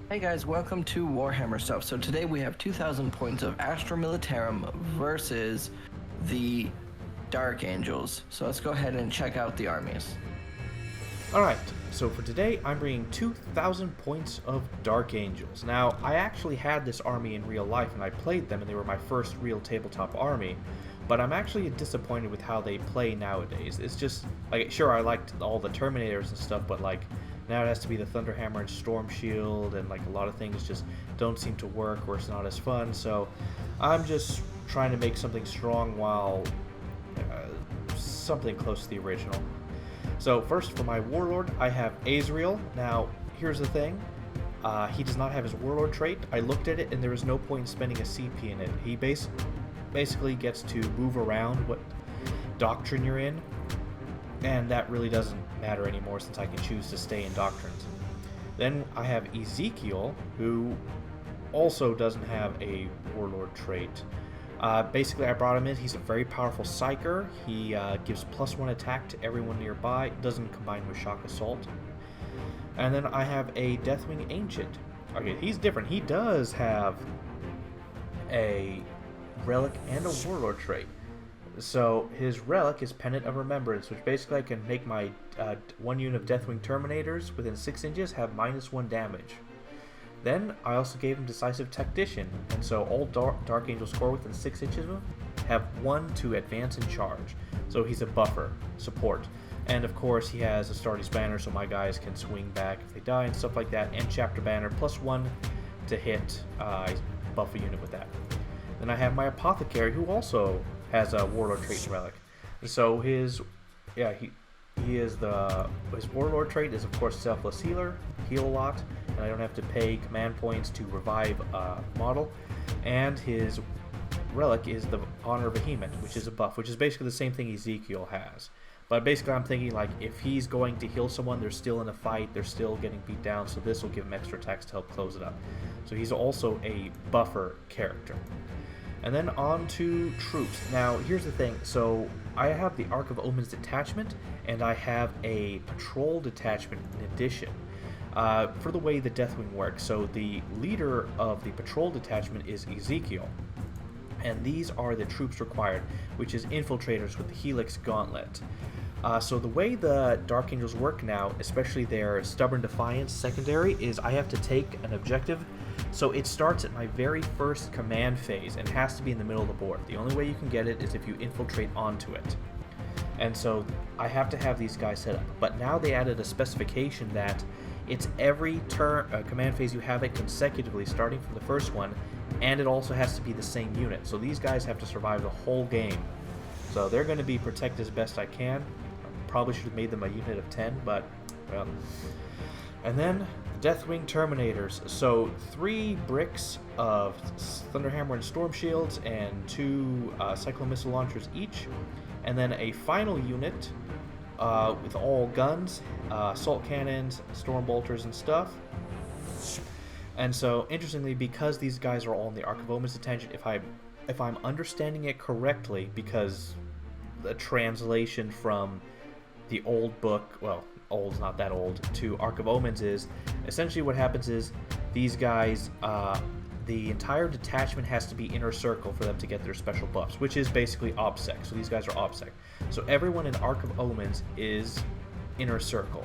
Hey guys, welcome to Warhammer Stuff. So today we have 2,000 points of Astra Militarum versus the Dark Angels. So let's go ahead and check out the armies. Alright, so for today I'm bringing 2,000 points of Dark Angels. Now, I actually had this army in real life and I played them and they were my first real tabletop army, but I'm actually disappointed with how they play nowadays. It's just, like, sure, I liked all the Terminators and stuff, but like, now it has to be the Thunderhammer and Storm Shield, and like a lot of things just don't seem to work or it's not as fun, so I'm just trying to make something strong while something close to the original. So first, for my Warlord, I have Azrael. Now, here's the thing. He does not have his Warlord trait. I looked at it, and there is no point in spending a CP in it. He basically gets to move around what doctrine you're in, and that really doesn't matter anymore since I can choose to stay in doctrines. Then I have Ezekiel, who also doesn't have a Warlord trait. Basically, I brought him in. He's a very powerful Psyker. He gives +1 attack to everyone nearby. Doesn't combine with Shock Assault. And then I have a Deathwing Ancient. Okay, he's different. He does have a Relic and a Warlord trait. So his Relic is Pennant of Remembrance, which basically I can make my 1 unit of Deathwing Terminators within 6 inches have -1 damage. Then I also gave him Decisive Tactician, and so all Dark Angels score within 6 inches of him have 1 to advance and charge. So he's a buffer, support. And of course he has a Astartes Banner, so my guys can swing back if they die and stuff like that, and Chapter Banner, +1 to hit. I buff a unit with that. Then I have my Apothecary, who also has a Warlord trait and Relic. And so his Warlord trait is of course Selfless Healer, heal a lot, and I don't have to pay command points to revive a model. And his Relic is the Honor Vehement, which is a buff, which is basically the same thing Ezekiel has. But basically I'm thinking, like, if he's going to heal someone, they're still in a fight, they're still getting beat down, so this will give him extra attacks to help close it up. So he's also a buffer character. And then on to troops. Now, here's the thing. So I have the Ark of Omen's detachment, and I have a patrol detachment in addition. For the way the Deathwing works, so the leader of the patrol detachment is Ezekiel, and these are the troops required, which is infiltrators with the Helix Gauntlet. So the way the Dark Angels work now, especially their Stubborn Defiance secondary, is I have to take an objective. So it starts at my very first command phase and has to be in the middle of the board. The only way you can get it is if you infiltrate onto it. And so I have to have these guys set up. But now they added a specification that it's every command phase you have it consecutively, starting from the first one, and it also has to be the same unit. So these guys have to survive the whole game. So they're going to be protected as best I can. Probably should have made them a unit of 10, but, well. And then Deathwing Terminators. So 3 bricks of Thunderhammer and Storm Shields and 2 Cyclone missile launchers each. And then a final unit with all guns, assault cannons, storm bolters, and stuff. And so, interestingly, because these guys are all in the Ark of Omen's attention, if I'm understanding it correctly, because the translation from the old book, well, old's not that old, to Ark of Omens is, essentially what happens is, these guys, the entire detachment has to be inner circle for them to get their special buffs, which is basically OBSEC, so these guys are OBSEC. So everyone in Ark of Omens is inner circle.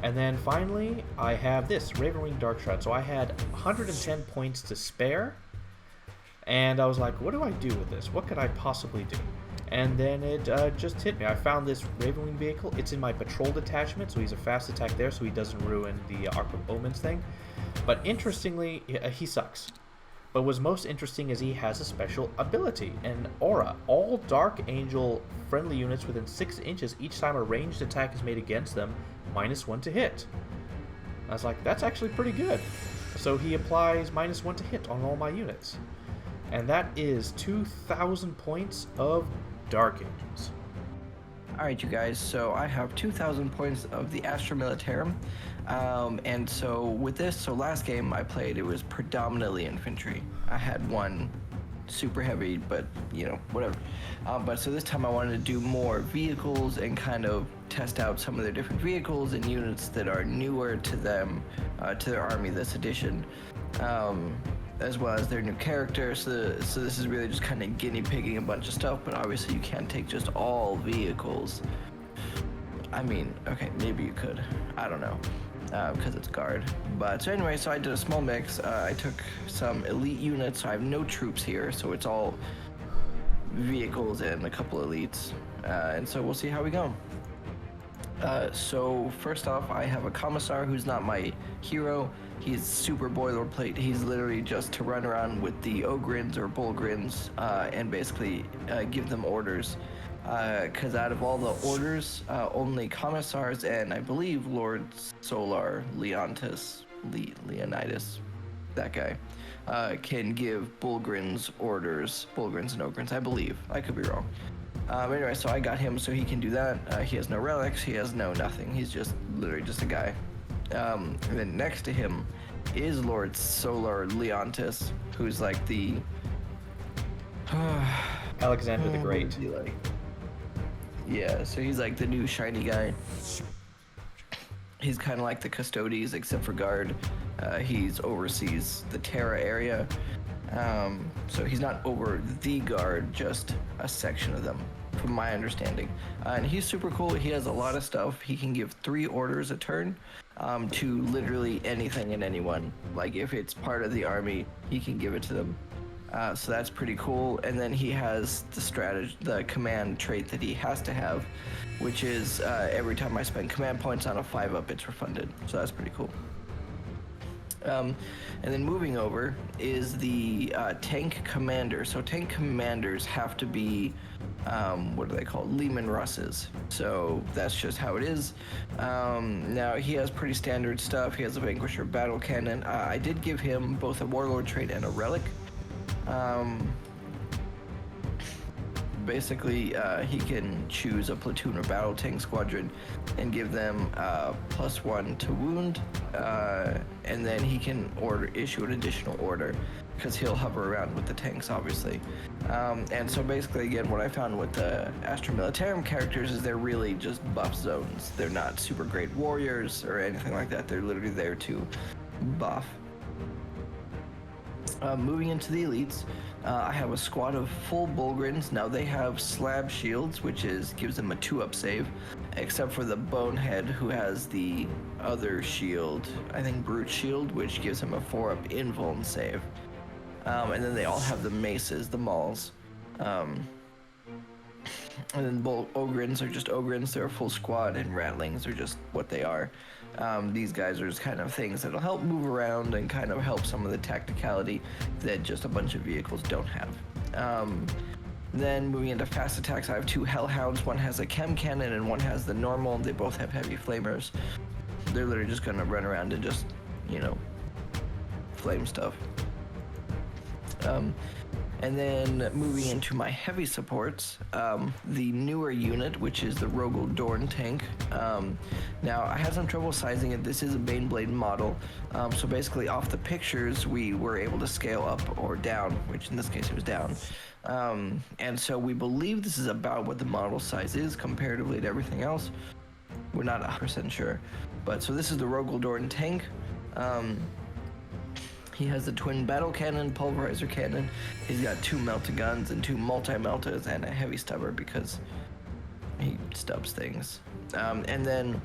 And then finally, I have this, Ravenwing Darkshroud. So I had 110 points to spare, and I was like, what do I do with this? What could I possibly do? And then it just hit me. I found this Ravenwing vehicle. It's in my patrol detachment, so he's a fast attack there, so he doesn't ruin the Ark of Omens thing. But interestingly, he sucks. But what's most interesting is he has a special ability, an aura. All Dark Angel friendly units within 6 inches each time a ranged attack is made against them, -1 to hit. I was like, that's actually pretty good. So he applies -1 to hit on all my units. And that is 2,000 points of Dark Angels. Alright, you guys, so I have 2,000 points of the Astra Militarum. And so with this, so last game I played, it was predominantly infantry. I had one super heavy, but whatever. But so this time I wanted to do more vehicles and kind of test out some of their different vehicles and units that are newer to them, to their army this edition, as well as their new characters. So this is really just kind of guinea pigging a bunch of stuff, but obviously you can't take just all vehicles. I mean, okay, maybe you could. I don't know. Because it's guard. But so anyway, so I did a small mix. I took some elite units, so I have no troops here, so it's all vehicles and a couple elites. And so we'll see how we go. So first off, I have a commissar who's not my hero. He's super boilerplate. He's literally just to run around with the Ogrins or Bullgrins and basically give them orders. Because out of all the orders, only commissars and I believe Lord Solar Leonidas, that guy, can give Bullgrins orders, Bullgrins and Ogrins, I believe. I could be wrong. Anyway, so I got him so he can do that. He has no relics, he has no nothing. He's just literally just a guy. And then next to him is Lord Solar Leontis, who's like the Alexander the Great. Yeah, so he's like the new shiny guy. He's kind of like the Custodies, except for guard. He's oversees the Terra area. So he's not over the guard, just a section of them, from my understanding. And he's super cool. He has a lot of stuff. He can give 3 orders a turn to literally anything and anyone. Like if it's part of the army, he can give it to them. So that's pretty cool. And then he has the command trait that he has to have, which is every time I spend command points on a 5-up, it's refunded. So that's pretty cool. And then moving over is the tank commander. So tank commanders have to be, what are they called? Lehman Russes. So that's just how it is. Now he has pretty standard stuff. He has a Vanquisher battle cannon. I did give him both a Warlord trait and a Relic. Basically, he can choose a platoon or battle tank squadron and give them +1 to wound, and then he can issue an additional order because he'll hover around with the tanks, obviously. And so basically, again, what I found with the Astra Militarum characters is they're really just buff zones. They're not super great warriors or anything like that. They're literally there to buff. Moving into the elites, I have a squad of full Bullgrins. Now they have slab shields, which gives them a 2-up save, except for the Bonehead, who has the other shield, I think Brute Shield, which gives him a 4-up invuln save. And then they all have the maces, the mauls. And then Ogrins are just Ogrins. They're a full squad, and Ratlings are just what they are. These guys are just kind of things that'll help move around and kind of help some of the tacticality that just a bunch of vehicles don't have. Then moving into fast attacks, I have 2 Hellhounds. One has a chem cannon and one has the normal. They both have heavy flamers. They're literally just going to run around and just, flame stuff. And then moving into my heavy supports, the newer unit, which is the Rogel Dorn tank. Now, I had some trouble sizing it. This is a Baneblade model. So basically, off the pictures, we were able to scale up or down, which in this case it was down. And so we believe this is about what the model size is comparatively to everything else. We're not 100% sure. But so this is the Rogel Dorn tank. He has the twin battle cannon, pulverizer cannon. He's got 2 melta guns and 2 multi-meltas and a heavy stubber because he stubs things. And then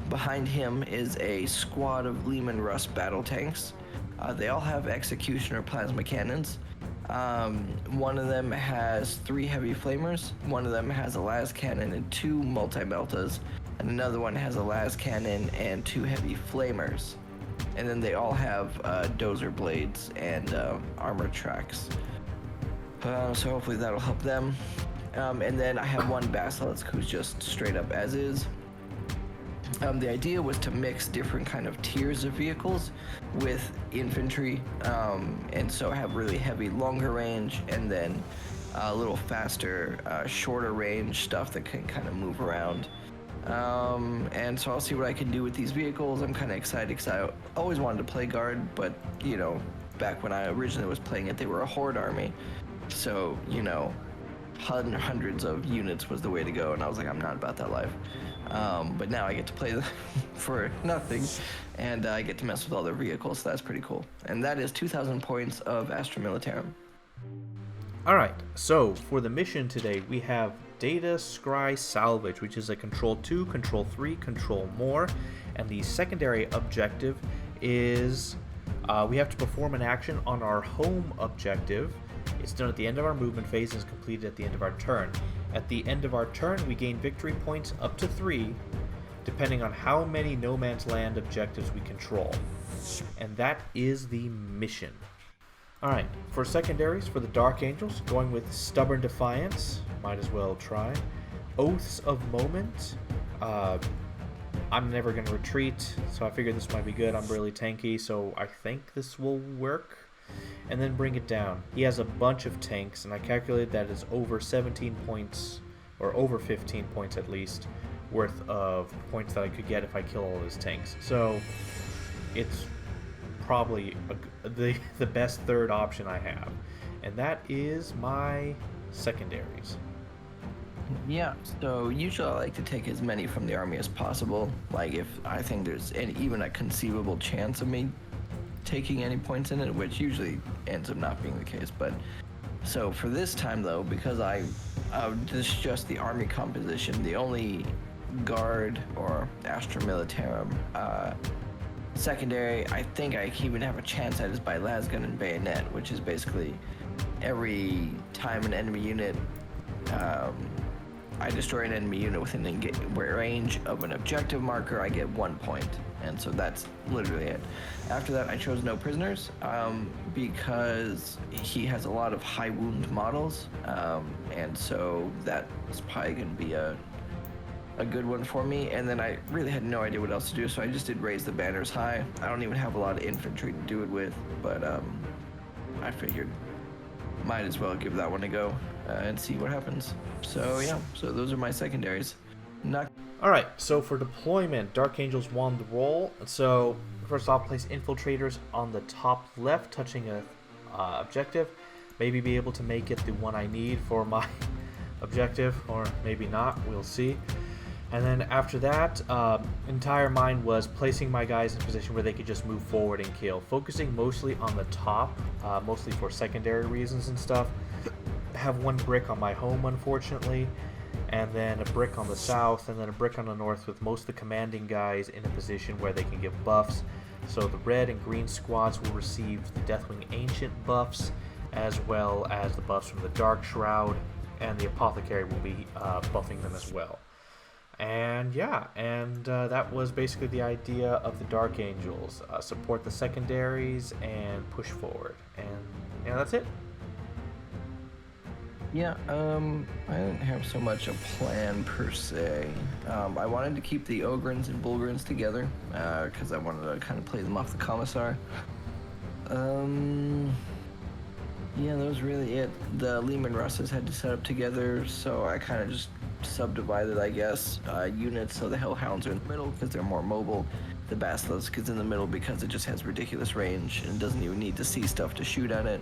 behind him is a squad of Lehman Russ battle tanks. They all have executioner plasma cannons. One of them has 3 heavy flamers. One of them has a las cannon and 2 multi-meltas. And another one has a las cannon and 2 heavy flamers. And then they all have dozer blades and armor tracks. So hopefully that'll help them. And then I have 1 Basilisk who's just straight up as is. The idea was to mix different kind of tiers of vehicles with infantry, and so have really heavy longer range and then a little faster, shorter range stuff that can kind of move around. And so I'll see what I can do with these vehicles. I'm kind of excited because I always wanted to play guard, but back when I originally was playing it, they were a horde army. So, you know, hundreds of units was the way to go, and I was like, I'm not about that life. But now I get to play for nothing, and I get to mess with all their vehicles, so that's pretty cool. And that is 2,000 points of Astra Militarum. Alright, so for the mission today, we have Data Scry Salvage, which is a Control 2, Control 3, Control More, and the secondary objective is we have to perform an action on our home objective. It's done at the end of our movement phase and is completed at the end of our turn. At the end of our turn, we gain victory points up to 3, depending on how many No Man's Land objectives we control. And that is the mission. Alright, for secondaries, for the Dark Angels, going with Stubborn Defiance, might as well try. Oaths of Moment, I'm never going to retreat, so I figured this might be good. I'm really tanky, so I think this will work. And then Bring It Down. He has a bunch of tanks, and I calculated that is over 17 points, or over 15 points at least, worth of points that I could get if I kill all his tanks. So, it's probably the best third option I have. And that is my secondaries. Yeah, so usually I like to take as many from the army as possible. Like if I think there's even a conceivable chance of me taking any points in it, which usually ends up not being the case. But so for this time though, because this is just the army composition, the only guard or Astra Militarum secondary I think I even have a chance at is by Lasgun and Bayonet, which is basically every time an enemy unit I destroy an enemy unit within the range of an objective marker, I get 1 point. And so that's literally it. After that, I chose no prisoners because he has a lot of high wound models. And so that's probably going to be a good one for me. And then I really had no idea what else to do, so I just did raise the banners high. I don't even have a lot of infantry to do it with, but I figured might as well give that one a go and see what happens. So yeah, so those are my secondaries. Alright, so for deployment, Dark Angels won the role. So first off, place infiltrators on the top left, touching a objective. Maybe be able to make it the one I need for my objective, or maybe not, we'll see. And then after that, entire mind was placing my guys in a position where they could just move forward and kill. Focusing mostly on the top, mostly for secondary reasons and stuff. Have 1 brick on my home, unfortunately, and then a brick on the south, and then a brick on the north, with most of the commanding guys in a position where they can give buffs. So the red and green squads will receive the Deathwing Ancient buffs, as well as the buffs from the Dark Shroud, and the Apothecary will be buffing them as well. And yeah, that was basically the idea of the Dark Angels. Support the secondaries and push forward. And yeah, that's it. Yeah, I didn't have so much a plan per se. I wanted to keep the Ogrins and Bulgrins together, because I wanted to kind of play them off the Commissar. Yeah, that was really it. The Lehman Russes had to set up together, so I kind of just subdivided, I guess, units. So the Hellhounds are in the middle because they're more mobile. The Basilisk is in the middle because it just has ridiculous range and doesn't even need to see stuff to shoot at it.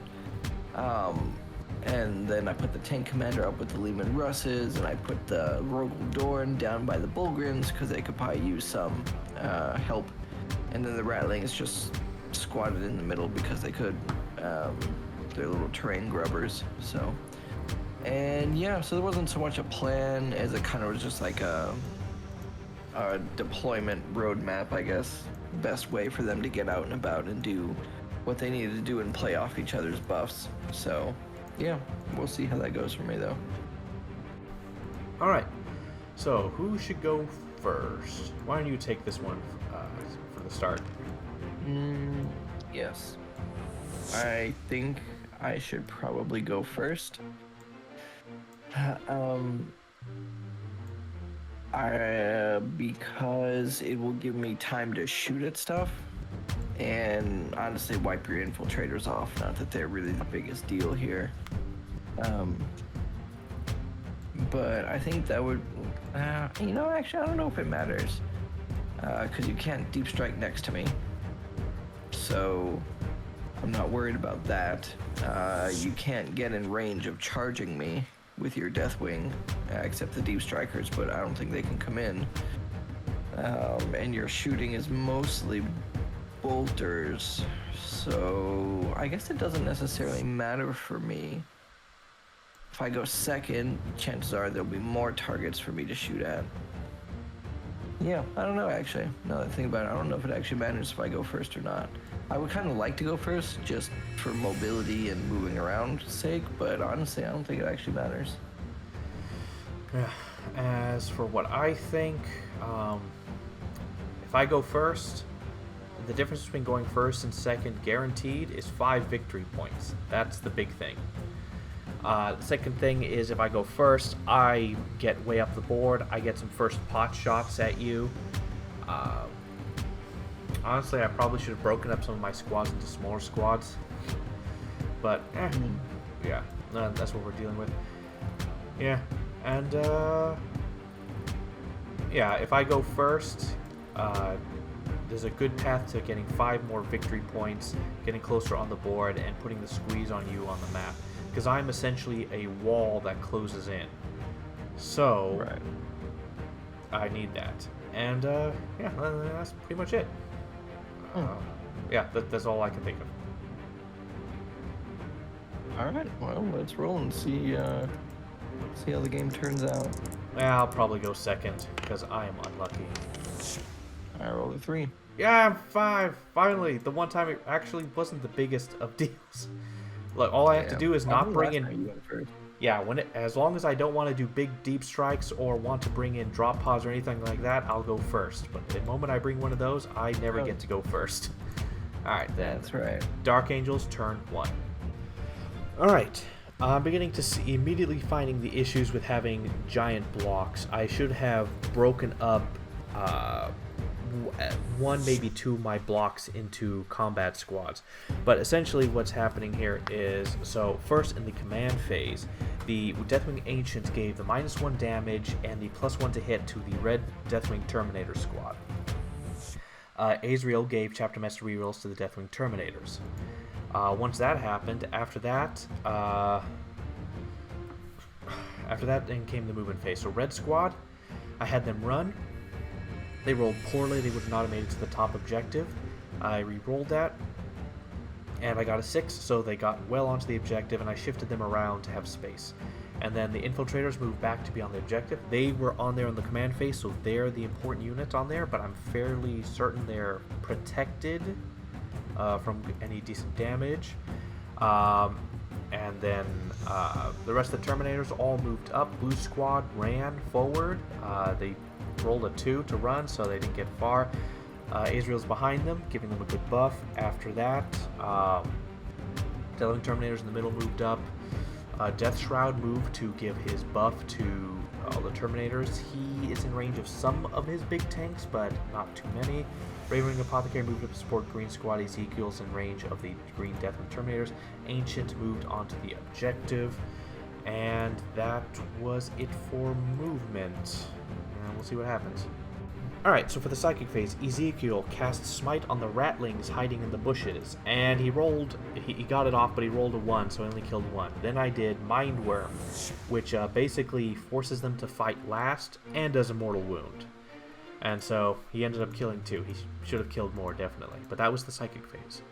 And then I put the Tank Commander up with the Lehman Russes, and I put the Rogel Dorn down by the Bulgrins because they could probably use some help. And then the Ratlings just squatted in the middle because they could. They're little terrain grubbers, so. And yeah, so there wasn't so much a plan as it kind of was just like a deployment roadmap, I guess. Best way for them to get out and about and do what they needed to do and play off each other's buffs. So yeah, we'll see how that goes for me though. Alright, so who should go first? Why don't you take this one for the start? Yes. I think I should probably go first. Because it will give me time to shoot at stuff and honestly wipe your infiltrators off. Not that they're really the biggest deal here. But I think that would, actually I don't know if it matters. Because you can't deep strike next to me. So I'm not worried about that. You can't get in range of charging me with your Deathwing, except the Deep Strikers, but I don't think they can come in. And your shooting is mostly bolters, so I guess it doesn't necessarily matter for me. If I go second, chances are there'll be more targets for me to shoot at. Yeah, I don't know actually. Now that I think about it, I don't know if it actually matters if I go first or not. I would kind of like to go first just for mobility and moving around sake, but honestly, I don't think it actually matters. As for what I think, if I go first, the difference between going first and second guaranteed is 5 victory points. That's the big thing. The second thing is if I go first, I get way up the board. I get some first pot shots at you. Honestly, I probably should have broken up some of my squads into smaller squads. But, yeah, that's what we're dealing with. Yeah, and, yeah, if I go first, there's a good path to getting 5 more victory points, getting closer on the board, and putting the squeeze on you on the map. Because I'm essentially a wall that closes in. So, right. I need that. And, yeah, that's pretty much it. Yeah, that's all I can think of. Alright, well, let's roll and see how the game turns out. Yeah, I'll probably go second, because I am unlucky. I rolled a 3. Yeah, I'm 5! Finally! The one time it actually wasn't the biggest of deals. Look, all I have to do is not bring in... Yeah, as long as I don't want to do big deep strikes or want to bring in drop pods or anything like that, I'll go first. But the moment I bring one of those, I never get to go first. Alright, then. That's right. Dark Angels, turn 1. Alright, I'm beginning to see, immediately finding the issues with having giant blocks. I should have broken up 1, maybe 2 of my blocks into combat squads. But essentially what's happening here is, so first in the command phase, the Deathwing Ancient gave the -1 damage and the +1 to hit to the red Deathwing Terminator squad. Azrael gave Chapter Master rerolls to the Deathwing Terminators. Once that happened, after that then came the movement phase. So red squad, I had them run. They rolled poorly, they would not have made it to the top objective. I re-rolled that, and I got a 6, so they got well onto the objective, and I shifted them around to have space. And then the infiltrators moved back to be on the objective. They were on there in the command phase, so they're the important unit on there, but I'm fairly certain they're protected from any decent damage. And then the rest of the Terminators all moved up. Blue squad ran forward. They rolled a 2 to run, so they didn't get far. Azrael's behind them, giving them a good buff. After that, Deathwing Terminators in the middle moved up. Death Shroud moved to give his buff to all the Terminators. He is in range of some of his big tanks, but not too many. Ravenwing Apothecary moved up to support Green Squad. Ezekiel's in range of the Green Deathwing Terminators. Ancient moved onto the objective. And that was it for movement. And we'll see what happens. Alright, so for the Psychic phase, Ezekiel cast Smite on the Ratlings hiding in the bushes. And he rolled, he got it off, but he rolled a 1, so he only killed 1. Then I did Mind Worm, which basically forces them to fight last and does a mortal wound. And so he ended up killing 2. He should have killed more, definitely. But that was the Psychic phase.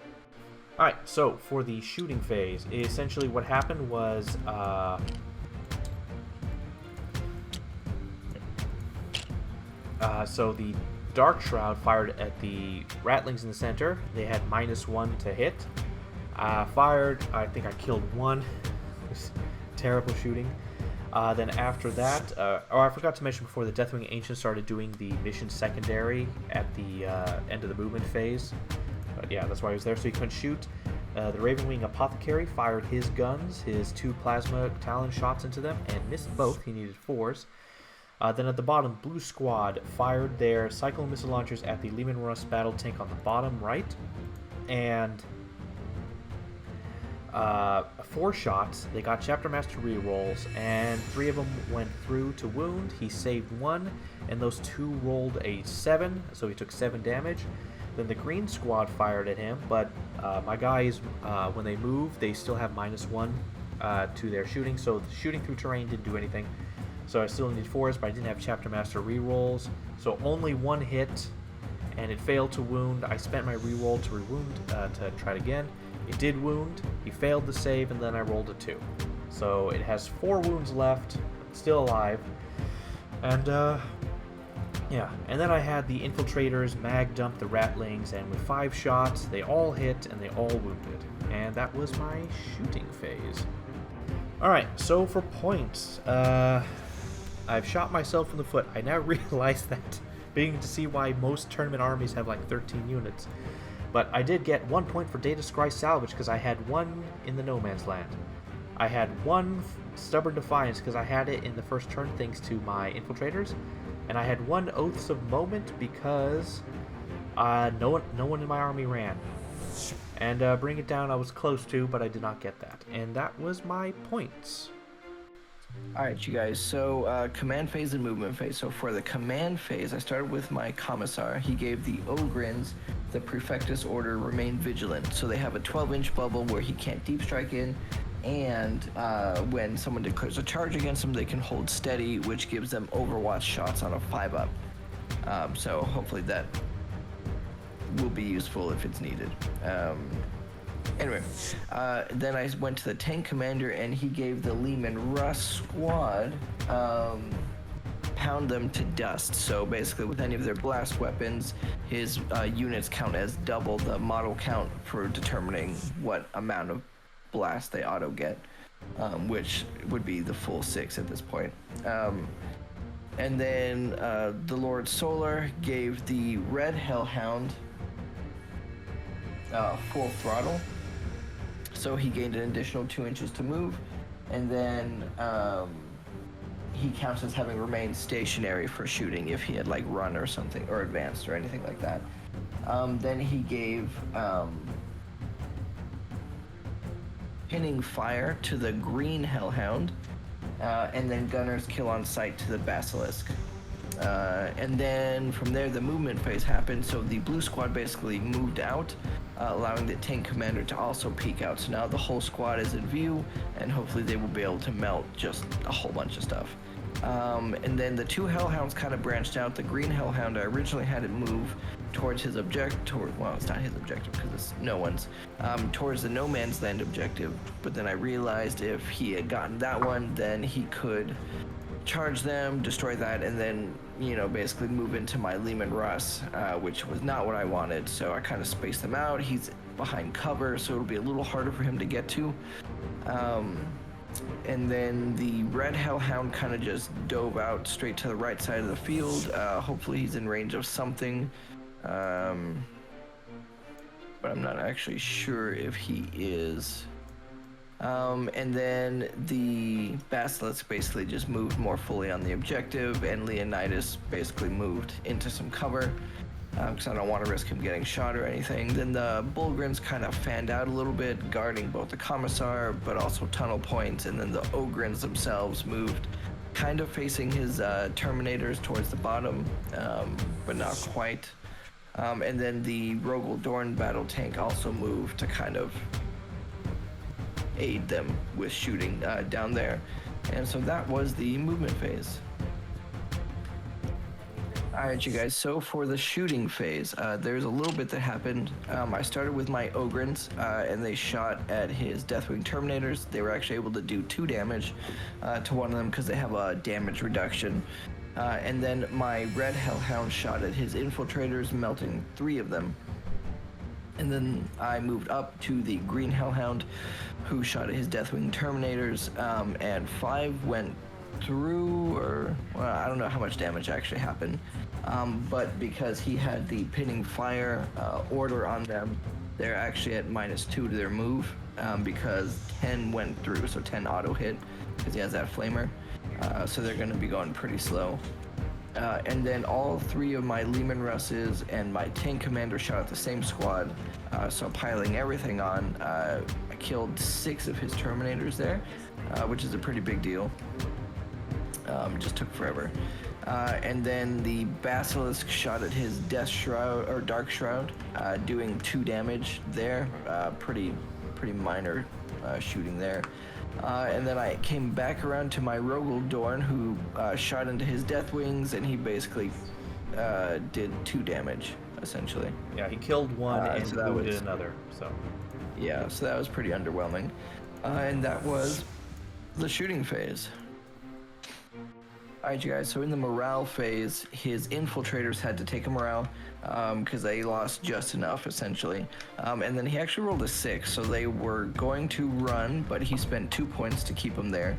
Alright, so for the shooting phase, essentially what happened was... so the Dark Shroud fired at the Ratlings in the center. They had -1 to hit. Fired, I think I killed 1. It was terrible shooting. Then after that, I forgot to mention before, the Deathwing Ancient started doing the mission secondary at the end of the movement phase. But yeah, that's why he was there, so he couldn't shoot. The Ravenwing Apothecary fired his guns, his 2 plasma talon shots into them, and missed both. He needed 4s. Then at the bottom, Blue Squad fired their Cyclone missile launchers at the Lehman Russ battle tank on the bottom right. And 4 shots. They got Chapter Master rerolls, and 3 of them went through to wound. He saved 1, and those 2 rolled a 7, so he took 7 damage. Then the green squad fired at him, but my guys, when they move, they still have -1 to their shooting, so shooting through terrain didn't do anything. So I still need force, but I didn't have Chapter Master rerolls, so only one hit, and it failed to wound. I spent my reroll to rewound to try it again. It did wound, he failed the save, and then I rolled a 2. So it has 4 wounds left, still alive, and yeah, and then I had the infiltrators mag dump the ratlings, and with 5 shots, they all hit and they all wounded. And that was my shooting phase. Alright, so for points, I've shot myself in the foot. I now realize that, beginning to see why most tournament armies have like 13 units. But I did get 1 point for Data Scry Salvage because I had 1 in the No Man's Land. I had 1 Stubborn Defiance because I had it in the first turn thanks to my infiltrators. And I had 1 Oaths of Moment because no one in my army ran. And Bring It Down I was close to, but I did not get that. And that was my points. Alright, you guys, so command phase and movement phase. So for the command phase, I started with my Commissar. He gave the Ogrins the Prefectus order Remain Vigilant. So they have a 12-inch bubble where he can't deep strike in, and when someone declares a charge against them, they can hold steady, which gives them Overwatch shots on a 5-up. So hopefully that will be useful if it's needed. Anyway, then I went to the tank commander, and he gave the Lehman Russ squad pound them to dust. So basically, with any of their blast weapons, his units count as double the model count for determining what amount of blast they auto get, which would be the full 6 at this point. And then the Lord Solar gave the Red Hellhound full throttle, so he gained an additional 2 inches to move, and then he counts as having remained stationary for shooting if he had like run or something, or advanced or anything like that. Then he gave pinning fire to the green Hellhound, and then gunner's kill on sight to the Basilisk. And then from there, the movement phase happened, so the blue squad basically moved out, allowing the tank commander to also peek out. So now the whole squad is in view, and hopefully they will be able to melt just a whole bunch of stuff. And then the 2 Hellhounds kind of branched out. The green Hellhound, I originally had it move towards his objective, well, it's not his objective because it's no one's, towards the No Man's Land objective, but then I realized if he had gotten that one, then he could charge them, destroy that, and then, you know, basically move into my Lehman Russ, which was not what I wanted, so I kind of spaced them out. He's behind cover, so it'll be a little harder for him to get to. And then the red Hellhound kind of just dove out straight to the right side of the field. Hopefully he's in range of something, but I'm not actually sure if he is. And then the Basilisk basically just moved more fully on the objective, and Leonidas basically moved into some cover, because I don't want to risk him getting shot or anything. Then the Bulgrins kind of fanned out a little bit, guarding both the Commissar but also tunnel points, and then the Ogrins themselves moved kind of facing his Terminators towards the bottom, but not quite. And then the Rogel Dorn battle tank also moved to kind of aid them with shooting down there. And so that was the movement phase. Alright, you guys, so for the shooting phase, there's a little bit that happened. I started with my Ogrins, and they shot at his Deathwing Terminators. They were actually able to do 2 damage to one of them because they have a damage reduction. And then my red Hellhound shot at his Infiltrators, melting 3 of them. And then I moved up to the green Hellhound, who shot at his Deathwing Terminators, and 5 went through, or well, I don't know how much damage actually happened, but because he had the pinning fire order on them, they're actually at -2 to their move, because 10 went through, so 10 auto hit because he has that flamer, so they're going to be going pretty slow. And then all 3 of my Lehman Russes and my tank commander shot at the same squad, so piling everything on, I killed 6 of his Terminators there, which is a pretty big deal. It just took forever. And then the Basilisk shot at his Death Shroud or Dark Shroud, doing 2 damage there. Pretty minor shooting there. And then I came back around to my Rogel Dorn, who shot into his Deathwings, and he basically did 2 damage, essentially. Yeah, he killed one and so that wounded was- another. So Yeah, so that was pretty underwhelming. And that was the shooting phase. Alright, you guys, so in the morale phase, his infiltrators had to take a morale because they lost just enough, essentially. And then he actually rolled a 6, so they were going to run, but he spent 2 points to keep him there,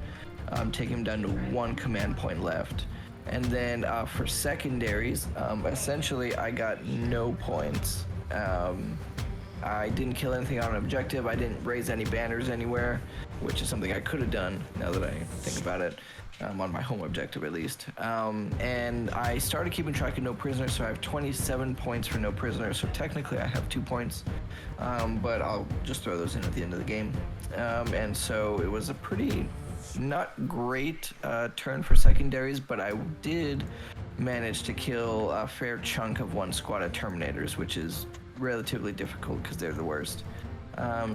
take him down to 1 command point left. And then for secondaries, essentially I got no points. I didn't kill anything on an objective. I didn't raise any banners anywhere, which is something I could have done now that I think about it, on my home objective at least. And I started keeping track of no prisoners, so I have 27 points for no prisoners. So technically I have 2 points, but I'll just throw those in at the end of the game. And so it was a pretty not great turn for secondaries, but I did manage to kill a fair chunk of 1 squad of Terminators, which is relatively difficult because they're the worst.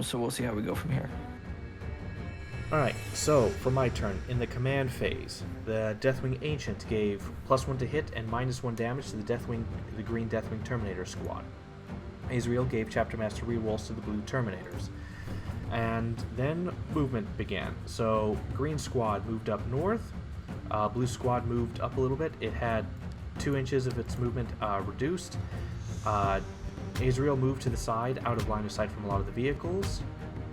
So we'll see how we go from here. Alright, so for my turn, in the command phase, the Deathwing Ancient gave +1 to hit and -1 damage to the green Deathwing Terminator squad. Azrael gave Chapter Master rerolls to the blue Terminators. And then movement began. So green squad moved up north, blue squad moved up a little bit. It had 2 inches of its movement reduced. Azrael moved to the side, out of line of sight from a lot of the vehicles,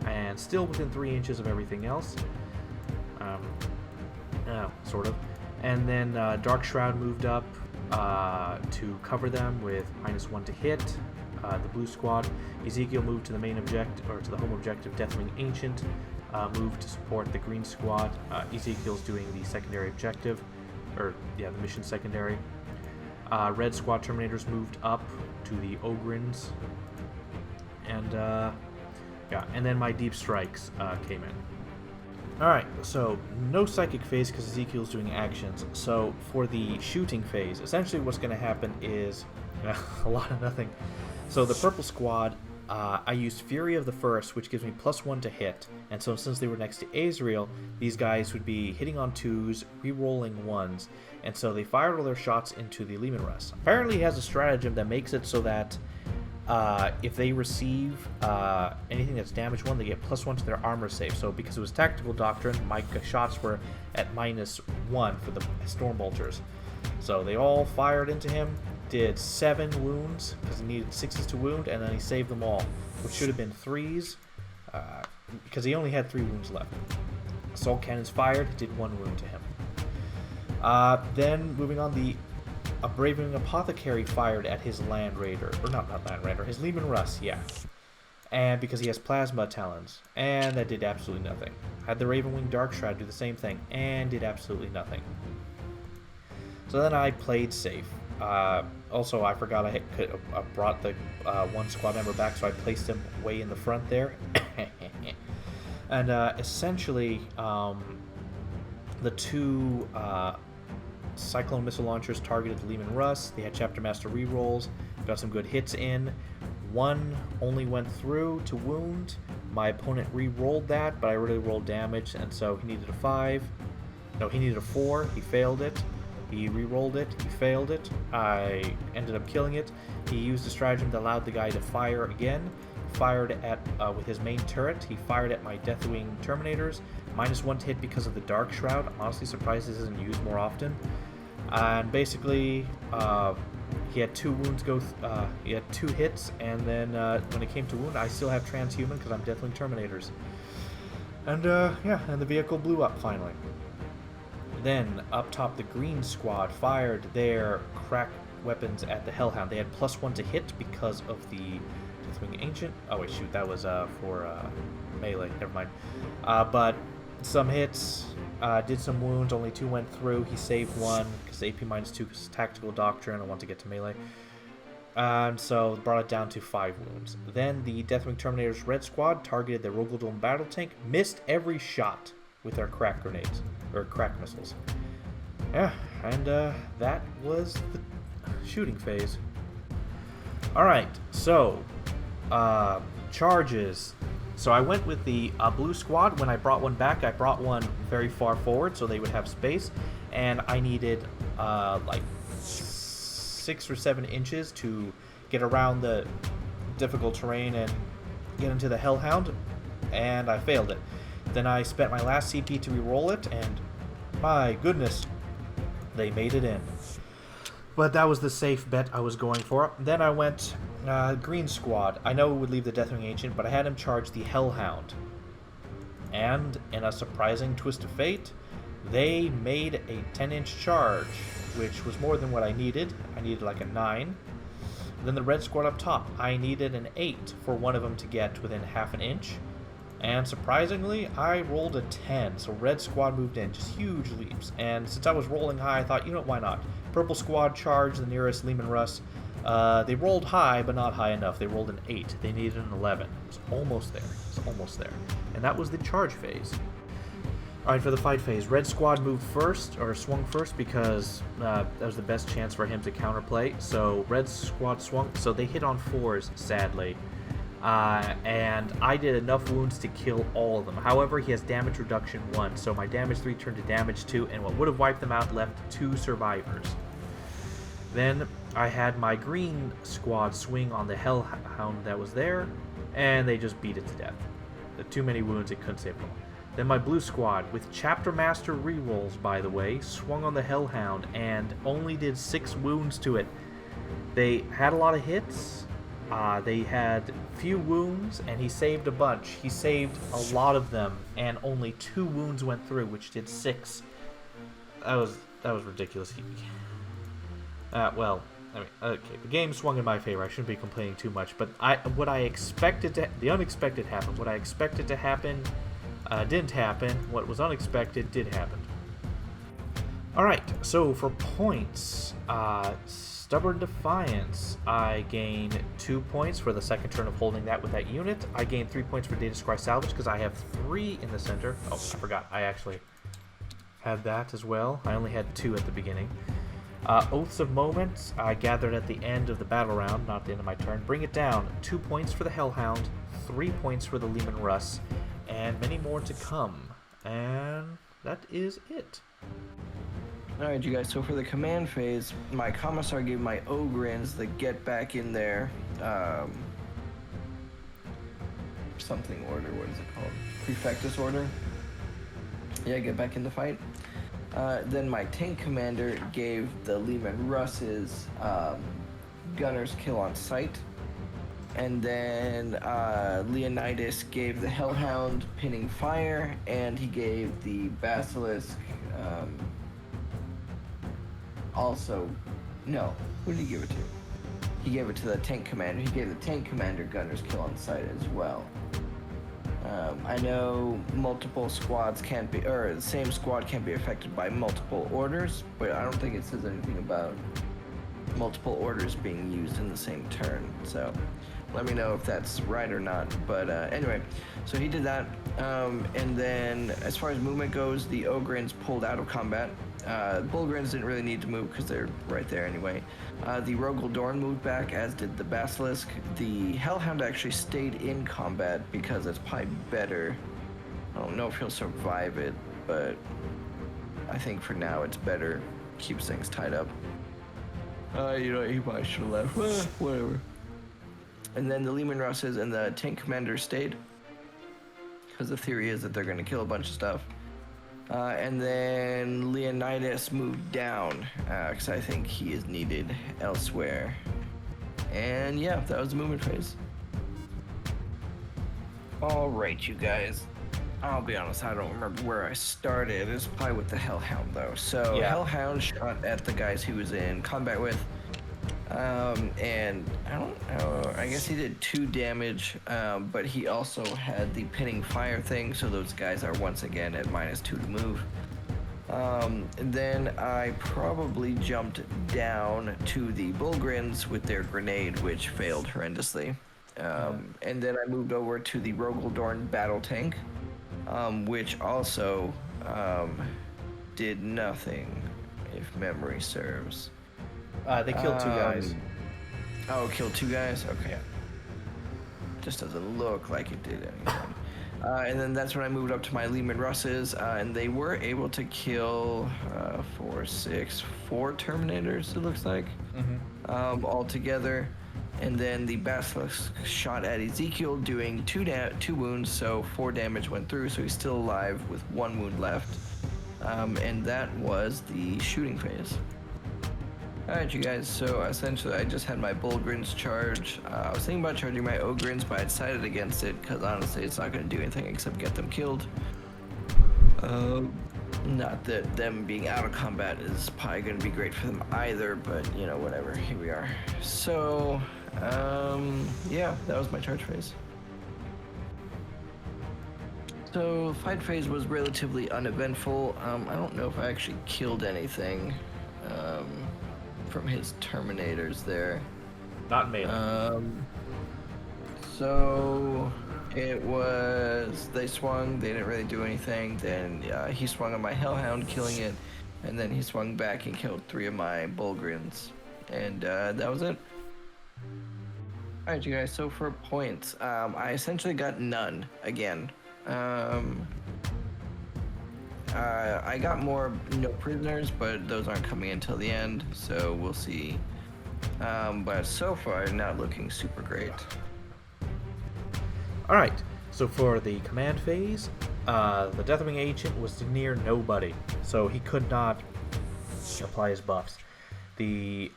and still within 3 inches of everything else. Sort of. And then Dark Shroud moved up to cover them with -1 to hit. The blue squad. Ezekiel moved to the main objective, or to the home objective. Deathwing Ancient moved to support the green squad. Ezekiel's doing the secondary objective, the mission secondary. Red squad Terminators moved up to the Ogrins, and and then my deep strikes came in. Alright, so no psychic phase because Ezekiel's doing actions. So for the shooting phase, essentially what's going to happen is a lot of nothing. So the purple squad, I used Fury of the First, which gives me +1 to hit, and so since they were next to Azrael, these guys would be hitting on 2s, re-rolling 1s, and so they fired all their shots into the Lehman Russ. Apparently he has a stratagem that makes it so that if they receive anything that's damage 1, they get +1 to their armor save. So because it was Tactical Doctrine, my shots were at -1 for the Storm Bolters. So they all fired into him, did 7 wounds, because he needed 6s to wound, and then he saved them all, which should have been 3s, because he only had 3 wounds left. Assault cannons fired, did 1 wound to him. Then, moving on, a Braving Apothecary fired at his Land Raider, or not Land Raider, his Lehman Russ, yeah. And because he has Plasma Talons, and that did absolutely nothing. Had the Ravenwing Dark Shroud do the same thing, and did absolutely nothing. So then I played safe. Also, I forgot I brought the 1 squad member back, so I placed him way in the front there. And essentially, the 2 Cyclone missile launchers targeted the Lehman Russ. They had Chapter Master rerolls, got some good hits in. 1 only went through to wound. My opponent re-rolled that, but I really rolled damage, and so he needed a 5. No, he needed a 4. He failed it. He re-rolled it. He failed it. I ended up killing it. He used a stratagem that allowed the guy to fire again. Fired at with his main turret. He fired at my Deathwing Terminators. -1 to hit because of the Dark Shroud. I'm honestly surprised this isn't used more often. And basically, he had 2 wounds he had 2 hits, and then when it came to wound, I still have transhuman because I'm Deathwing Terminators. And and the vehicle blew up finally. Then, up top, the green squad fired their crack weapons at the Hellhound. They had +1 to hit because of the Deathwing Ancient. Oh wait, shoot, that was for melee, never mind. But some hits, did some wounds, only 2 went through. He saved 1, because AP -2 is Tactical Doctrine, I want to get to melee. And so, brought it down to 5 wounds. Then, the Deathwing Terminator's red squad targeted the Rogel Battle Tank, missed every shot with their crack grenades, or crack missiles. Yeah, and that was the shooting phase. Alright, so, charges. So I went with the blue squad. When I brought one back, I brought one very far forward so they would have space. And I needed like 6 or 7 inches to get around the difficult terrain and get into the Hellhound. And I failed it. Then I spent my last CP to re-roll it, and my goodness, they made it in. But that was the safe bet I was going for. Then I went green squad. I know it would leave the Deathwing Ancient, but I had him charge the Hellhound. And in a surprising twist of fate, they made a 10-inch charge, which was more than what I needed. I needed like a 9. Then the red squad up top, I needed an 8 for one of them to get within half an inch. And surprisingly, I rolled a 10, so red squad moved in, just huge leaps. And since I was rolling high, I thought, you know, why not? Purple squad charged the nearest Lehman Russ. They rolled high, but not high enough. They rolled an 8. They needed an 11. It was almost there. It was almost there. And that was the charge phase. Alright, for the fight phase, red squad moved first, or swung first, because that was the best chance for him to counterplay. So red squad swung, so they hit on 4s, sadly. And I did enough wounds to kill all of them. However, he has damage reduction 1, so my damage 3 turned to damage 2, and what would have wiped them out left 2 survivors. Then I had my green squad swing on the Hellhound that was there, and they just beat it to death. Too many wounds, it couldn't save them all. Then my blue squad, with Chapter Master rerolls, by the way, swung on the Hellhound and only did 6 wounds to it. They had a lot of hits. They had few wounds, and he saved a bunch. He saved a lot of them, and only 2 wounds went through, which did 6. That was ridiculous. Well, I mean, okay, the game swung in my favor. I shouldn't be complaining too much, but the unexpected happened. What I expected to happen didn't happen. What was unexpected did happen. Alright, so for points, Stubborn Defiance, I gain 2 points for the second turn of holding that with that unit. I gain 3 points for Data Scry Salvage because I have 3 in the center. Oh, I forgot. I actually had that as well. I only had 2 at the beginning. Oaths of Moments, I gathered at the end of the battle round, not the end of my turn. Bring it down. 2 points for the Hellhound, 3 points for the Lehman Russ, and many more to come. And that is it. Alright, you guys, so for the command phase, my Commissar gave my Ogrins the get back in there, something order, what is it called? Prefectus order? Yeah, get back in the fight. Then my tank commander gave the Lehman Russes Gunner's Kill on Sight. And then Leonidas gave the Hellhound Pinning Fire, and he gave the Basilisk who did he give it to? He gave it to the tank commander. He gave the tank commander Gunner's Kill on Sight as well. I know multiple squads can't be, or the same squad can't be affected by multiple orders, but I don't think it says anything about multiple orders being used in the same turn. So let me know if that's right or not. But anyway, so he did that. And then as far as movement goes, the Ogrins pulled out of combat. Bullgrins didn't really need to move because they're right there anyway. The Rogel Dorn moved back, as did the Basilisk. The Hellhound actually stayed in combat because it's probably better. I don't know if he'll survive it, but I think for now it's better. Keeps things tied up. He probably should have left. Whatever. And then the Lehman Russes and the tank commander stayed, because the theory is that they're going to kill a bunch of stuff. And then Leonidas moved down, because I think he is needed elsewhere. And yeah, that was the movement phase. Alright, you guys. I'll be honest, I don't remember where I started. It's probably with the Hellhound, though. So, yeah. Hellhound shot at the guys he was in combat with. And I don't know, I guess he did 2 damage, but he also had the pinning fire thing, so those guys are once again at -2 to move. And then I probably jumped down to the Bullgrins with their grenade, which failed horrendously. And then I moved over to the Rogel Dorn battle tank, which also did nothing. if memory serves. They killed 2 guys. Oh, killed 2 guys? Okay. Yeah. Just doesn't look like it did anything. And then that's when I moved up to my Lehman Russes, and they were able to kill 4 Terminators, it looks like, all together. And then the Basilisk shot at Ezekiel, doing 2 wounds, so 4 damage went through, so he's still alive with 1 wound left. And that was the shooting phase. Alright, you guys, so essentially I just had my Bullgrins charge. I was thinking about charging my Ogrins, but I decided against it because honestly it's not going to do anything except get them killed. Not that them being out of combat is probably going to be great for them either, but you know, whatever, here we are. So, yeah, that was my charge phase. So, fight phase was relatively uneventful. I don't know if I actually killed anything. From his Terminators there. Not melee. So it was, they swung, they didn't really do anything, then he swung on my Hellhound, killing it, and then he swung back and killed 3 of my Bullgrins, and that was it. Alright, you guys, so for points, I essentially got none again. I got more prisoners, but those aren't coming until the end, so we'll see. But so far, not looking super great. Alright, so for the command phase, the Deathwing Agent was near nobody, so he could not apply his buffs. The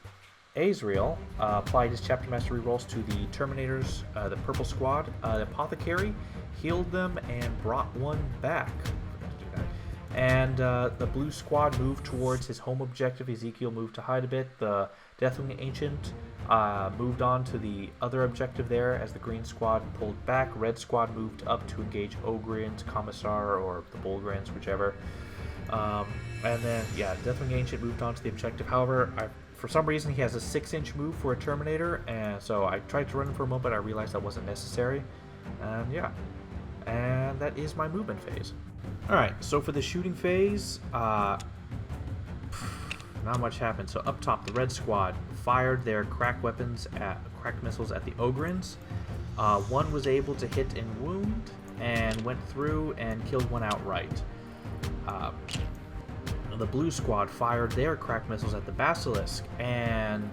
Azrael applied his Chapter Master rerolls to the Terminators, the Purple Squad. The Apothecary healed them and brought 1 back. And the Blue Squad moved towards his home objective. Ezekiel moved to hide a bit. The Deathwing Ancient moved on to the other objective there as the Green Squad pulled back. Red Squad moved up to engage Ogrins, Commissar, or the Bullgrins, whichever. And then, yeah, Deathwing Ancient moved on to the objective. However, for some reason, he has a 6-inch move for a Terminator, and so I tried to run him for a moment, but I realized that wasn't necessary. And yeah, and that is my movement phase. Alright, so for the shooting phase, not much happened. So up top, the Red Squad fired their crack missiles at the Ogrins. 1 was able to hit and wound, and went through and killed 1 outright. The Blue Squad fired their crack missiles at the Basilisk, and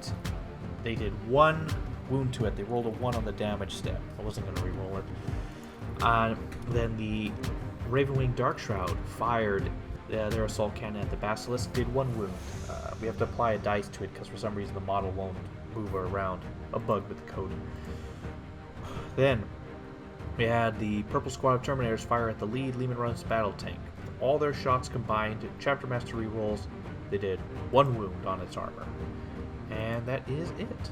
they did 1 wound to it. They rolled a 1 on the damage step. I wasn't going to re-roll it. Then the Ravenwing Darkshroud fired their assault cannon at the Basilisk, did 1 wound. We have to apply a dice to it because for some reason the model won't move around. A bug with the code. Then we had the Purple Squad of Terminators fire at the lead Lehman Russ battle tank. All their shots combined, Chapter Master rerolls, they did 1 wound on its armor. And that is it.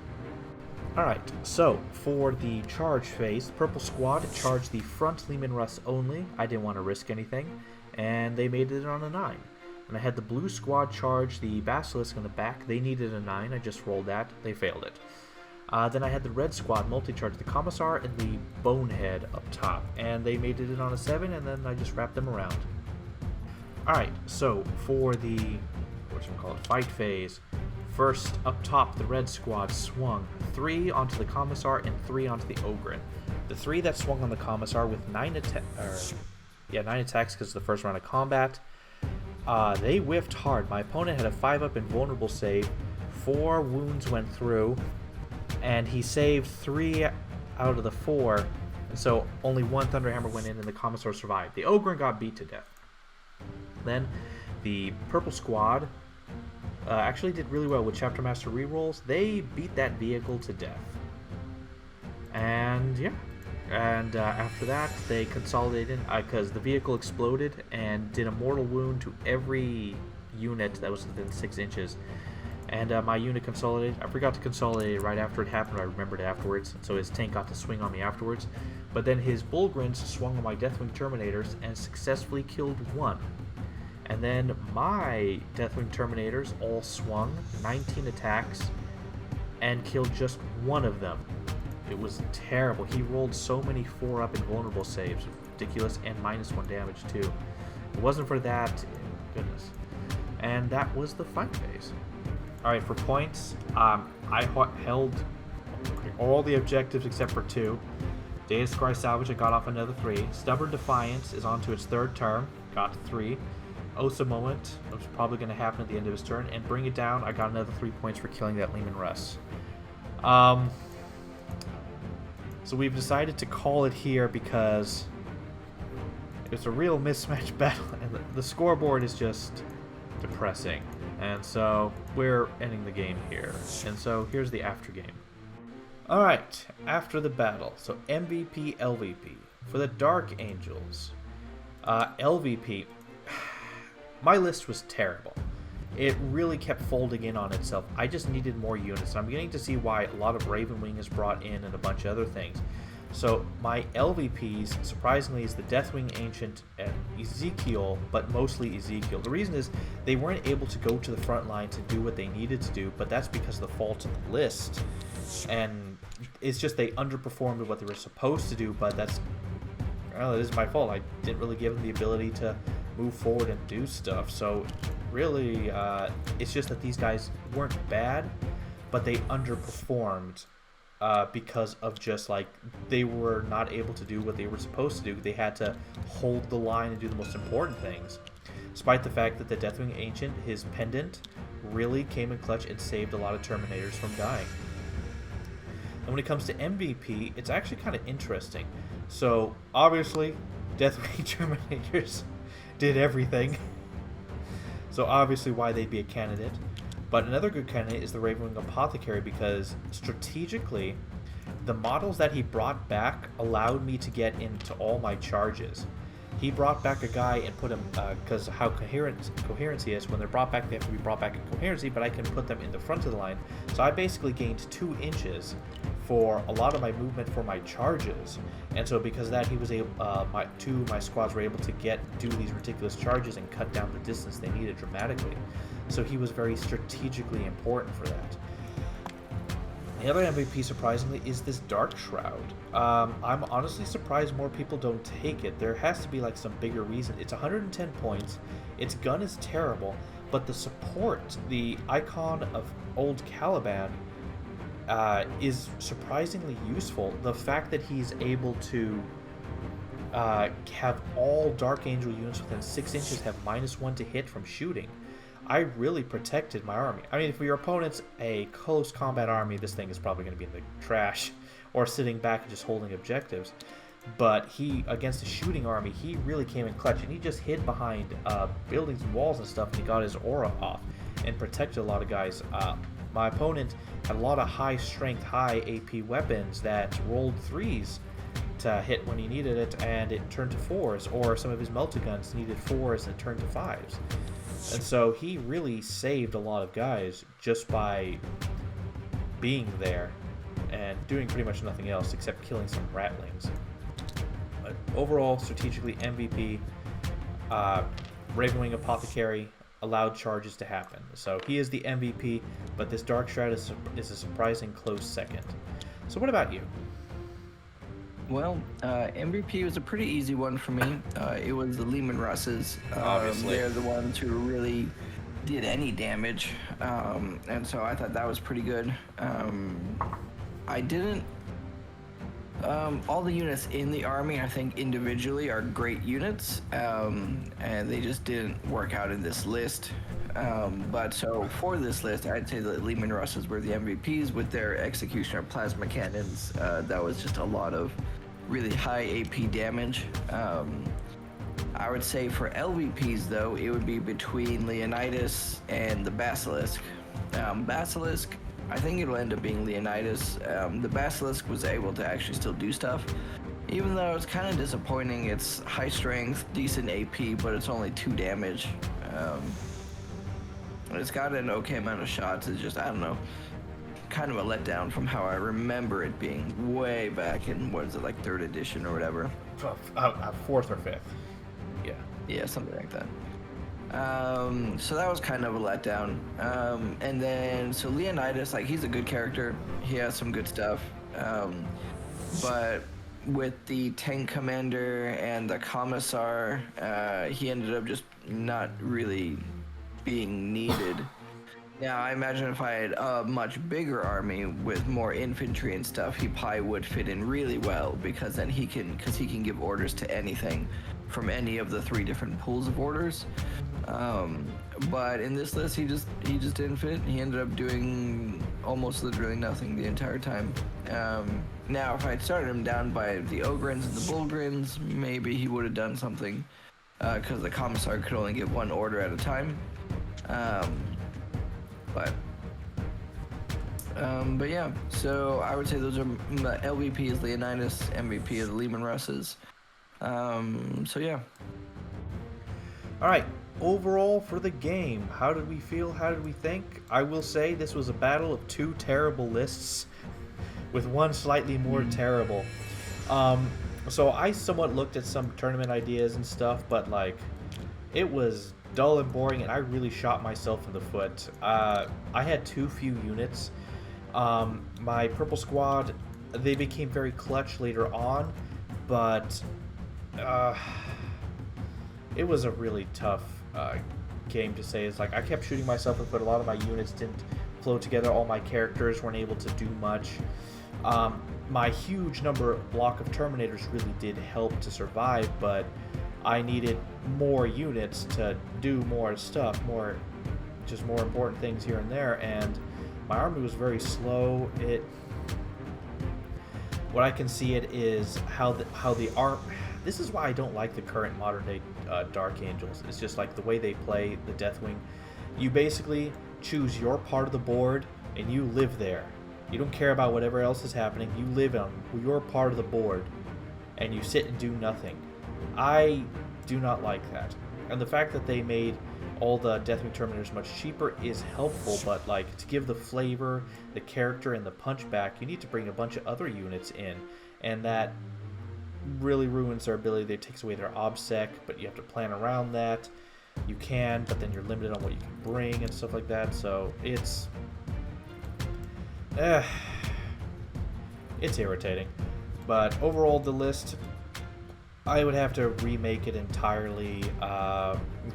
Alright, so for the charge phase, the Purple Squad charged the front Lehman Russ only. I didn't want to risk anything, and they made it on a 9. And I had the Blue Squad charge the Basilisk in the back. They needed a 9. I just rolled that. They failed it. Then I had the Red Squad multi-charge the Commissar and the Bonehead up top, and they made it on a 7, and then I just wrapped them around. Alright, so for the fight phase, first up top, the Red Squad swung 3 onto the Commissar and 3 onto the Ogrin. The 3 that swung on the Commissar with 9 attacks because the first round of combat, they whiffed hard. My opponent had a 5-up invulnerable save, 4 wounds went through, and he saved 3 out of the 4, and so only 1 Thunderhammer went in and the Commissar survived. The Ogrin got beat to death. Then the Purple Squad actually did really well with Chapter Master rerolls. They beat that vehicle to death. And yeah, and after that they consolidated because the vehicle exploded and did a mortal wound to every unit that was within 6 inches. And my unit consolidated. I forgot to consolidate it right after it happened. I remembered afterwards, so his tank got to swing on me afterwards. But then his Bullgrins swung on my Deathwing Terminators and successfully killed 1. And then my Deathwing Terminators all swung 19 attacks and killed just 1 of them. It was terrible. He rolled so many 4-up invulnerable saves. Ridiculous, and -1 damage too. If it wasn't for that, goodness. And that was the fight phase. Alright, for points, I held all the objectives except for 2. Data Scry Salvage, I got off another 3. Stubborn Defiance is on to its 3rd term, got 3. Osa Moment, which is probably going to happen at the end of his turn. And Bring It Down, I got another 3 points for killing that Lehman Russ. So we've decided to call it here because it's a real mismatch battle, and the scoreboard is just depressing. And so we're ending the game here. And so here's the after game. Alright, after the battle. So MVP, LVP. For the Dark Angels, LVP, my list was terrible. It really kept folding in on itself. I just needed more units. And I'm beginning to see why a lot of Ravenwing is brought in and a bunch of other things. So my LVPs, surprisingly, is the Deathwing Ancient and Ezekiel, but mostly Ezekiel. The reason is they weren't able to go to the front line to do what they needed to do, but that's because of the fault of the list. And it's just they underperformed what they were supposed to do, but that's, well, it is my fault. I didn't really give them the ability to move forward and do stuff. So really, it's just that these guys weren't bad, but they underperformed. Because of just like they were not able to do what they were supposed to do. They had to hold the line and do the most important things. Despite the fact that the Deathwing Ancient, his Pennant, really came in clutch and saved a lot of Terminators from dying. And when it comes to MVP, it's actually kind of interesting. So obviously, Deathwing Terminators did everything. So obviously why they'd be a candidate. But another good candidate is the Ravenwing Apothecary, because strategically, the models that he brought back allowed me to get into all my charges. He brought back a guy and put him, because how coherency is, when they're brought back, they have to be brought back in coherency, but I can put them in the front of the line. So I basically gained 2 inches for a lot of my movement for my charges. And so because of that, he was able, two of my squads were able to do these ridiculous charges and cut down the distance they needed dramatically. So he was very strategically important for that. The other MVP, surprisingly, is this Dark Shroud. I'm honestly surprised more people don't take it. There has to be like some bigger reason. It's 110 points. Its gun is terrible, but the support, the icon of Old Caliban, is surprisingly useful. The fact that he's able to have all Dark Angel units within 6 inches have -1 to hit from shooting. I really protected my army. I mean, if your opponent's a close combat army, this thing is probably going to be in the trash or sitting back and just holding objectives. But he, against a shooting army, he really came in clutch, and he just hid behind buildings and walls and stuff, and he got his aura off and protected a lot of guys. My opponent had a lot of high strength, high AP weapons that rolled 3s to hit when he needed it, and it turned to 4s, or some of his melta guns needed 4s and it turned to 5s. And so he really saved a lot of guys just by being there and doing pretty much nothing else except killing some ratlings. But overall, strategically, MVP, Ravenwing Apothecary allowed charges to happen. So he is the MVP, but this Dark Shroud is a surprising close second. So what about you? Well, MVP was a pretty easy one for me. It was the Lehman Russes. Obviously. They're the ones who really did any damage. And so I thought that was pretty good. I didn't... all the units in the army, I think, individually are great units. And they just didn't work out in this list. But so for this list, I'd say the Lehman Russes were the MVPs with their Executioner Plasma Cannons. That was just a lot of really high AP damage. I would say for LVPs, though, it would be between Leonidas and the Basilisk. Basilisk, I think it'll end up being Leonidas. The Basilisk was able to actually still do stuff, even though it's kind of disappointing. It's high strength, decent AP, but it's only 2 damage. It's got an okay amount of shots. It's just, I don't know, kind of a letdown from how I remember it being way back in, what is it, like 3rd edition or whatever. 4th or 5th. Yeah, something like that. So that was kind of a letdown. And then, so Leonidas, like, he's a good character. He has some good stuff. But with the tank commander and the commissar, he ended up just not really being needed. Now, I imagine if I had a much bigger army with more infantry and stuff, he probably would fit in really well, because then he can give orders to anything from any of the 3 different pools of orders. But in this list, he just didn't fit. He ended up doing almost literally nothing the entire time. Now, if I had started him down by the Ogrins and the Bullgrins, maybe he would have done something, because the Commissar could only give 1 order at a time. But yeah, so I would say those are LVP is Leonidas, MVP is Lehman Russes. So yeah. All right. Overall for the game, how did we feel? How did we think? I will say this was a battle of 2 terrible lists, with 1 slightly more terrible. So I somewhat looked at some tournament ideas and stuff, but like, it was dull and boring, and I really shot myself in the foot. I had too few units. My purple squad, they became very clutch later on, but it was a really tough game to say. It's like I kept shooting myself in the foot. A lot of my units didn't flow together. All my characters weren't able to do much. My huge block of Terminators really did help to survive, but I needed more units to do more stuff, more important things here and there, and my army was very slow. What I can see it is how the arm. This is why I don't like the current modern day Dark Angels. It's just like the way they play the Deathwing. You basically choose your part of the board and you live there. You don't care about whatever else is happening. You live on your part of the board and you sit and do nothing. I do not like that. And the fact that they made all the Deathwing Terminators much cheaper is helpful, but like, to give the flavor, the character, and the punch back, you need to bring a bunch of other units in, and that really ruins their ability. It takes away their OBSEC, but you have to plan around that. You can, but then you're limited on what you can bring and stuff like that, so it's irritating. But overall, the list, I would have to remake it entirely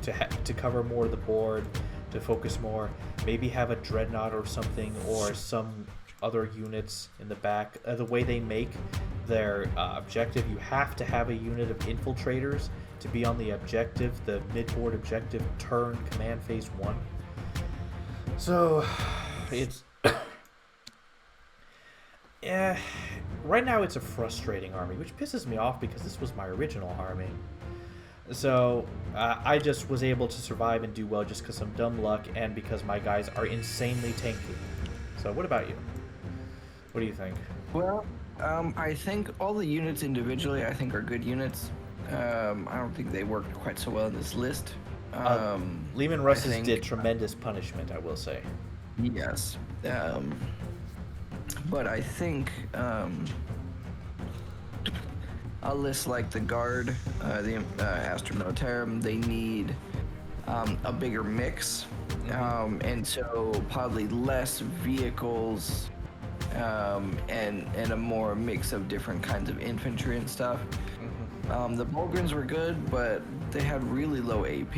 to cover more of the board, to focus more. Maybe have a Dreadnought or something, or some other units in the back. The way they make their objective, you have to have a unit of infiltrators to be on the objective, the mid-board objective, turn command phase 1. So it's yeah, right now it's a frustrating army, which pisses me off because this was my original army. So I just was able to survive and do well just because some dumb luck and because my guys are insanely tanky. So what about you? What do you think? Well, I think all the units individually, I think, are good units. I don't think they worked quite so well in this list. Lehman Russes did tremendous punishment, I will say. Yes. But I think a list like the Guard, the Astra Militarum, they need a bigger mix, and so probably less vehicles, and a more mix of different kinds of infantry and stuff. The Bullgrins were good, but they had really low AP,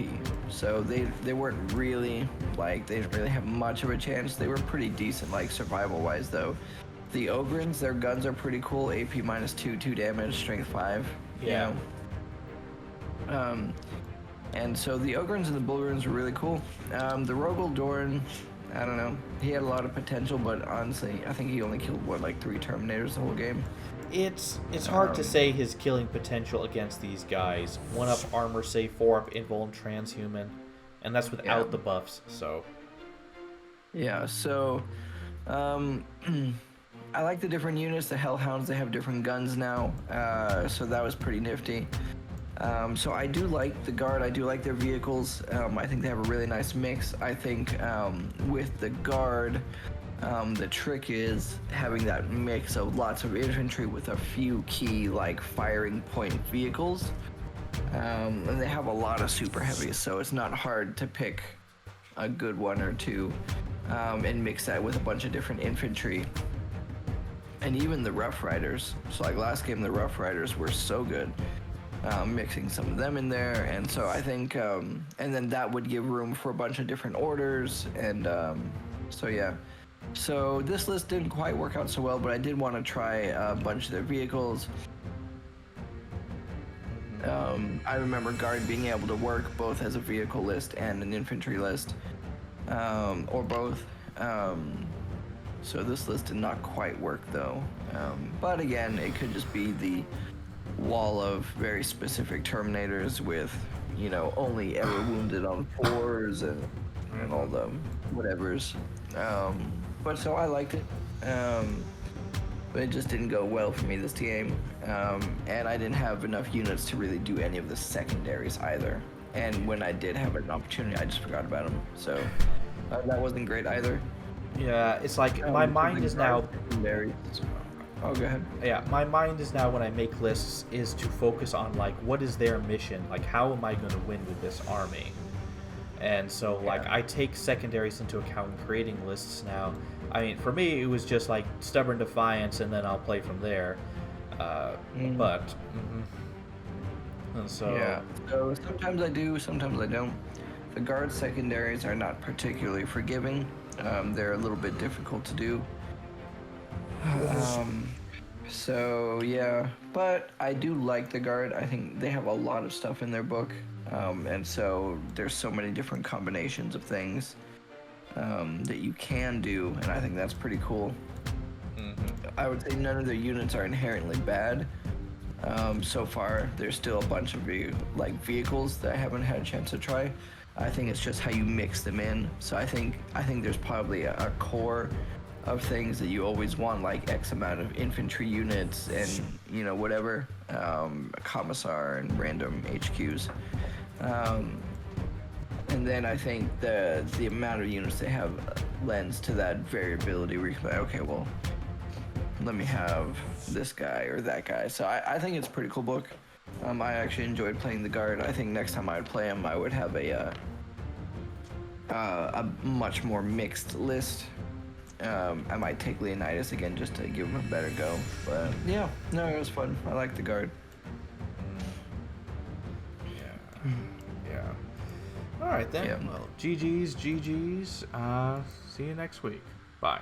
so they weren't really, like, they didn't really have much of a chance. They were pretty decent, like, survival-wise, though. The Ogrins, their guns are pretty cool. AP -2, 2 damage, strength 5. Yeah. You know? And so the Ogrins and the Bullgrins were really cool. The Rogel Doran, I don't know. He had a lot of potential, but honestly, I think he only killed, what, like 3 Terminators the whole game? It's hard to say his killing potential against these guys. 1-up armor save, 4-up invuln transhuman, and that's without the buffs, so. Yeah, so I like the different units. The Hellhounds, they have different guns now, so that was pretty nifty. So I do like the Guard. I do like their vehicles. I think they have a really nice mix. I think with the Guard, the trick is having that mix of lots of infantry with a few key, like, firing point vehicles. And they have a lot of super heavies, so it's not hard to pick a good one or two and mix that with a bunch of different infantry. And even the Rough Riders. So, like, last game, the Rough Riders were so good. mixing some of them in there, and so I think, and then that would give room for a bunch of different orders, and so yeah. So this list didn't quite work out so well, but I did want to try a bunch of their vehicles. I remember Guard being able to work both as a vehicle list and an infantry list, or both. So this list did not quite work though. But again, it could just be the wall of very specific Terminators with, you know, only ever wounded on 4s and all the whatevers. But so I liked it. But it just didn't go well for me this game. And I didn't have enough units to really do any of the secondaries either. And when I did have an opportunity, I just forgot about them. So that wasn't great either. Yeah, it's like my mind is now. Oh, go ahead. Yeah, my mind is now when I make lists is to focus on like what is their mission, like how am I going to win with this army, and so like I take secondaries into account in creating lists now. I mean, for me it was just like stubborn defiance, and then I'll play from there. And so yeah, so sometimes I do, sometimes I don't. The Guard secondaries are not particularly forgiving. They're a little bit difficult to do. So yeah, but I do like the Guard. I think they have a lot of stuff in their book, and so there's so many different combinations of things that you can do, and I think that's pretty cool. I would say none of their units are inherently bad. So far, there's still a bunch of vehicles that I haven't had a chance to try. I think it's just how you mix them in. So I think there's probably a core of things that you always want, like X amount of infantry units and, you know, whatever, a commissar and random HQs. And then I think the amount of units they have lends to that variability where you can be like, okay, well, let me have this guy or that guy. So I think it's a pretty cool book. I actually enjoyed playing the Guard. I think next time I would play him, I would have a much more mixed list. I might take Leonidas again just to give him a better go. But yeah, no, it was fun. I like the Guard. Yeah. All right then. Yeah. Well, GG's. See you next week. Bye.